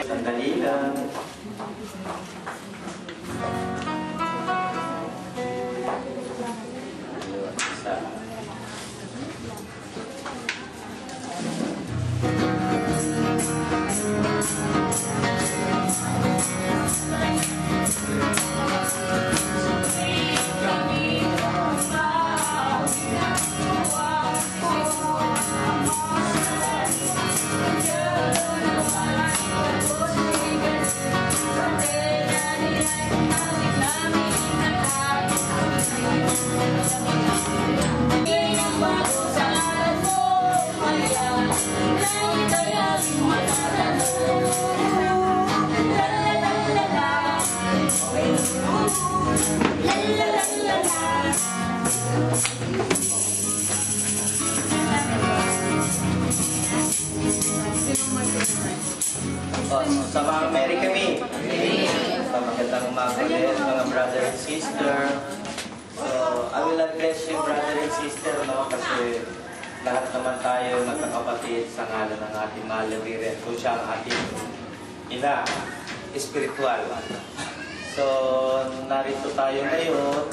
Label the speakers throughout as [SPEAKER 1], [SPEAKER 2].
[SPEAKER 1] Sandali lang. Sa mga Mary kami. Sa magandang umaga ulit, mga brother and sister. So, I will address you brother and sister, no? Kasi lahat naman tayo magkakapatid sa ngalan ng ating mahal na Virgen, kung siya ang ating ina, espiritual. So, narito tayo ngayon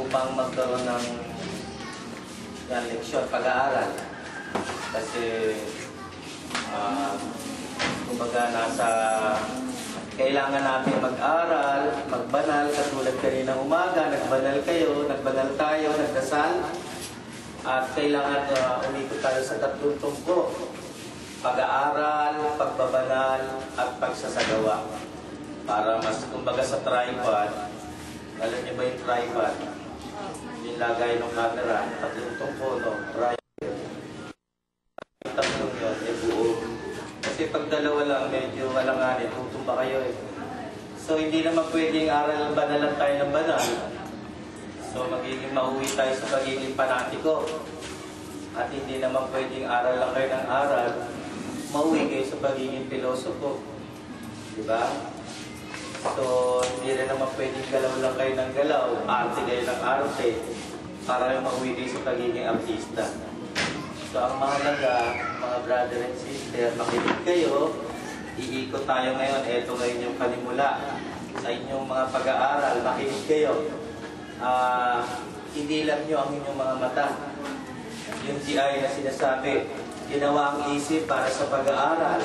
[SPEAKER 1] upang magkaroon ng leksyon, pag-aaral. Kasi, kumbaga kailangan natin mag-aral, magbanal, katulad kaninang umaga, nagbanal kayo, nagbanal tayo, nagdasal, at kailangan umikot tayo sa tatlong tungko: pag-aaral, pagbabanal, at pagsasagawa. Para mas, kumbaga sa tripod, alam niyo ba yung tripod? Yung lagay ng camera, tatlong tungko, no? Tripod. Tatlong yun, buo. Kasi pag dalawa lang, medyo alanganin, tutumba kayo eh. So, hindi naman pwedeng aral banalan tayo ng banal. So, magiging mauwi tayo sa pagiging panatiko. At hindi naman pwedeng aral lang kayo ng aral, mauwi kayo sa pagiging pilosopo. Diba? So, hindi rin naman pwedeng galaw lang kayo ng galaw, arte kayo ng arte, para mauwi kayo sa pagiging artista. So, ang mahalaga, mga brother and sister, makinig kayo. Iikot tayo ngayon. Ito ngayon yung panimula sa inyong mga pag-aaral. Makinig kayo. Hindi lang nyo ang inyong mga mata. Yung GI na sinasabi, ginawa ang isip para sa pag-aaral.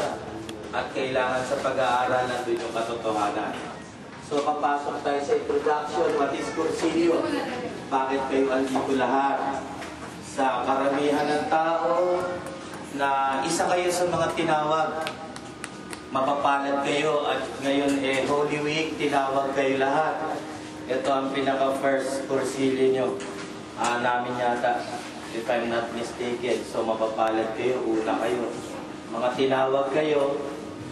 [SPEAKER 1] At kailangan sa pag-aaral nandun yung katotohanan. So, papasok tayo sa introduction. What is Cursilio? Bakit kayo andito lahat? Sa karamihan ng tao na isa kayo sa mga tinawag, mapapalad kayo, at ngayon Holy Week, tinawag kayo lahat. Ito ang pinaka-first Cursilio nyo namin yata, if I'm not mistaken. So mapapalad kayo, una kayo, mga tinawag kayo,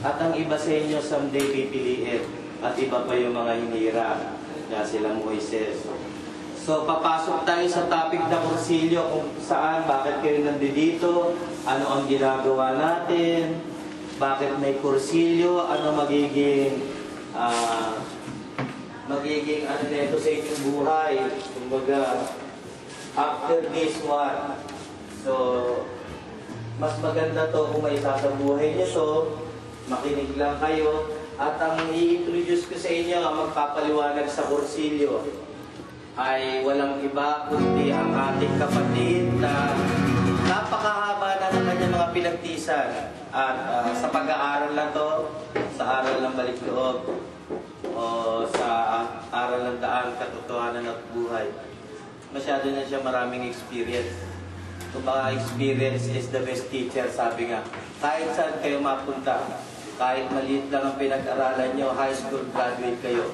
[SPEAKER 1] at ang iba sa inyo someday pipiliin, at iba pa yung mga hinira na silang Moises. So, papasok tayo sa topic ng Cursilio, kung saan, bakit kayo nandito, ano ang ginagawa natin, bakit may Cursilio, ano magiging ano nito sa inyong buhay, kumbaga, after this one. So, mas maganda to kung may sasabuhay niyo to, makinig lang kayo, at ang i-introduce ko sa inyo, ang magpapaliwanag sa Cursilio, ay walang iba kundi ang ating kapatid na napakahaba na ng kanyang mga pinagtisan. At sa pag-aaral na to, sa aral ng balik-loob, o sa aral ng daan, katotohanan at buhay, masyado na siya maraming experience. Kung baka experience is the best teacher, sabi nga. Kahit saan kayo mapunta, kahit maliit lang ang pinag-aralan nyo, high school graduate kayo,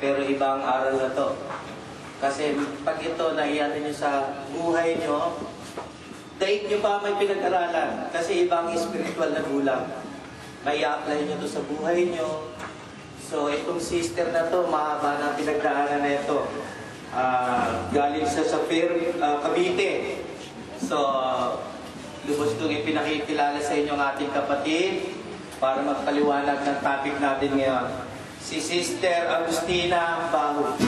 [SPEAKER 1] pero iba ang aral na to. Kasi pag ito naiyan nyo sa buhay nyo, dahil nyo pa may pinag-aralan. Kasi ibang spiritual na gulang. May i-apply nyo to sa buhay nyo. So itong sister na to, mahaba na pinagdaanan na ito. Galing sa Cavite. So, lubos itong ipinakikilala sa inyong ating kapatid para magpaliwanag ng topic natin ngayon. Si Sister Agustina Baho.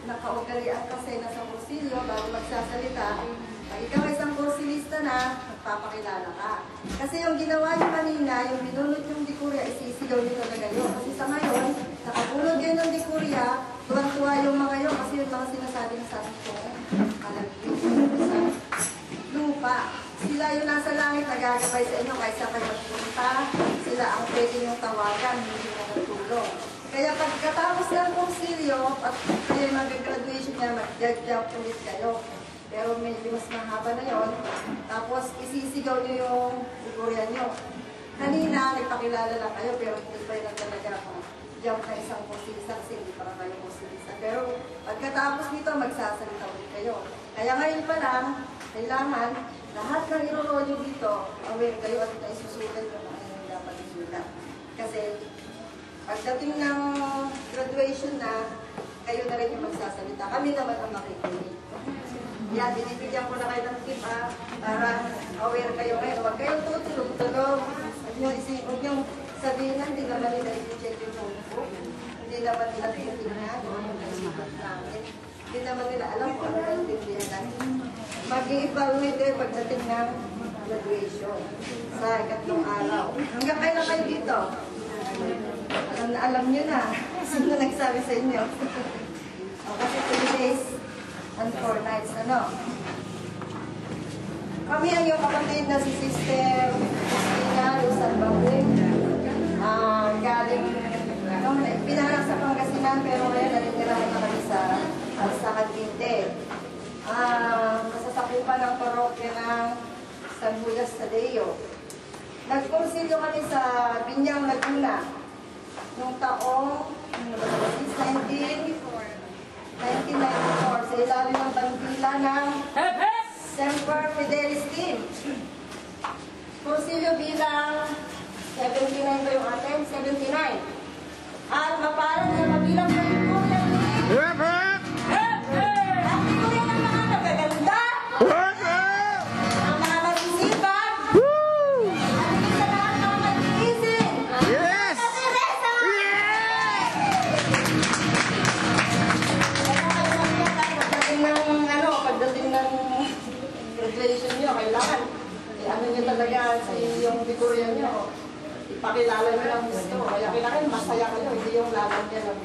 [SPEAKER 2] nakaugalian kasi na sa kursilyo bago magsasalita. Pag ikaw ay isang kursilista na, magpapakilala ka. Kasi yung ginawa niyo kanina, yung binunod yung dikurya, isisigaw niyo talaga yun. Kasi sa ngayon, nakabunod kayo ng dikurya, tuwang-tuwa yung mga yun kasi yung mga sinasabi ng sa akin ko, malagpit sa lupa. Sila yung nasa langit nagagabay sa inyo kaysa kayo magpunta. Sila ang pwede niyong tawagan, hindi na natulong. Kaya pagkatapos ng konsilyo at kayo mag-graduation niya, mag-jump ulit kayo. Pero medyo mas mahaba na yon. Tapos isisigaw niyo yung dikurya niyo. Kanina, nagpakilala lang kayo pero hindi pa yun talaga jump na isang konsilista kasi hindi pa kayo konsilista. Pero pagkatapos nito, magsasalita ulit kayo. Kaya ngayon pa lang, kailangan lahat ng iroro nyo dito, aware kayo at naisusulat yung mga yung dapat isulat. Kasi pagdating ng graduation na, kayo na rin yung magsasalita. Kami naman ang makikinig. Yan, binibigyan ko na kayo ng tip para aware kayo ngayon. Huwag kayong tutulog-tulog. Huwag niyong sabihin na hindi naman nila i-check yung notebook. Hindi naman nila titignan. Hindi naman nila alam kung ano yung tindihan. Mag-i-evaluate kayo pagdating ng graduation sa ikatlong araw. Hanggang kailan kayo dito? Alam nyo na. Sino nagsabi sa inyo? Kasi 3 days and 4 nights, ano? Kami ang yung kapatid na si Sister Christina Luzan Babuy. Galing, pinanganak sa Pangasinan, pero ngayon naninirahan na kami sa Cavite. Kasasakupan ng parokya ng San Judas Tadeo. Nagkonsilyo kami sa Binyang Laguna noong taong 1994 sa ilalim ng bandila ng Semper Fidelis Team. Konsilyo bilang 79 ba yung atin? 79. At maparan na mabilang na yung kuya ni ang kuya ng mga nagaganda, ang mga masisipag, at sa lahat ng mga mag-iisip. Ate Reza! Pagdating ng graduation nyo, kailangan ano nyo talaga yung figurya nyo. Ipakilala nyo lang gusto. Kaya kailangan masaya kayo, hindi yung laban nyo lang.